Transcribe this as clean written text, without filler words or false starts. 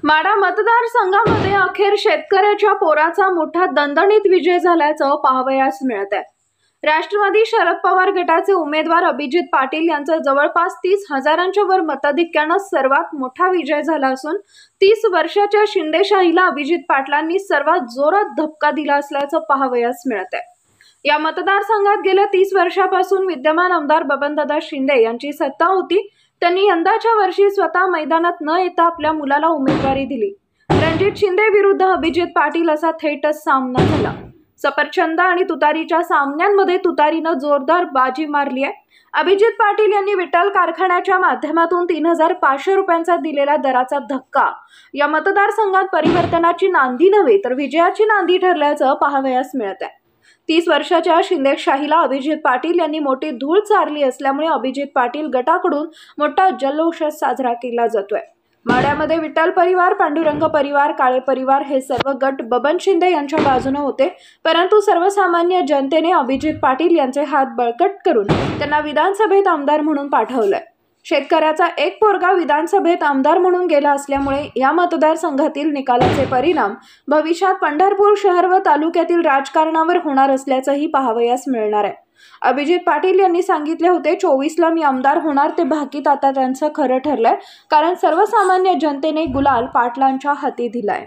माढा मतदारसंघामध्ये अखेर शेतकऱ्याच्या पोराचा मोठा दणदणीत विजय झाल्याचं पाहावयास मिळत आहे। राष्ट्रवादी शरद पवार गटाचे उमेदवार अभिजित पाटील यांचा जवळपास 30,000च्या वर मताधिक्याने सर्वात मोठा विजय झाला असून 30 वर्षाच्या शिंदेशाहीला अभिजित पाटलांनी सर्वात जोरात धक्का दिला असल्याचं पाहावयास मिळत आहे। या मतदारसंघात गेल्या 30 वर्षापासून विद्यमान आमदार बबनदादा शिंदे यांची सत्ता होती। त्यांनी यंदाच्या वर्षी स्वतः मैदानात न येता आपल्या मुलाला उमेदवारी दिली। रणजित शिंदे विरुद्ध अभिजित पाटील असा थेटच सामना झाला। सफरचंद आणि तुतारीच्या सामन्यांमध्ये तुतारीनं जोरदार बाजी मारली आहे। अभिजित पाटील यांनी विठ्ठल कारखान्याच्या माध्यमातून 3,500 रुपयांचा दिलेला दराचा धक्का या मतदारसंघात परिवर्तनाची नांदी नव्हे तर विजयाची नांदी ठरल्याचं पाहावयास मिळत आहे। 30 वर्षाच्या शिंदेशाहीला अभिजित पाटील यांनी मोठी धूळ चारली असल्यामुळे अभिजित पाटील गटाकडून मोठा जल्लोष साजरा केला जातोय। माढ्यामध्ये विठ्ठल परिवार, पांडुरंग परिवार, काळे परिवार हे सर्व गट बबन शिंदे यांच्या बाजूने होते, परंतु सर्वसामान्य जनतेने अभिजित पाटील यांचे हात बळकट करून त्यांना विधानसभेत आमदार म्हणून पाठवलंय। शेतकऱ्याचा एक पोरगा विधानसभेत आमदार म्हणून गेला असल्यामुळे या मतदारसंघातील निकालाचे परिणाम भविष्यात पंढरपूर शहर व तालुक्यातील राजकारणावर होणार असल्याचंही पाहावयास मिळणार आहे। अभिजित पाटील यांनी सांगितले होते 24ला मी आमदार होणार, ते भाकीत आता त्यांचं खरं ठरलंय, कारण सर्वसामान्य जनतेने गुलाल पाटलांच्या हाती दिलाय।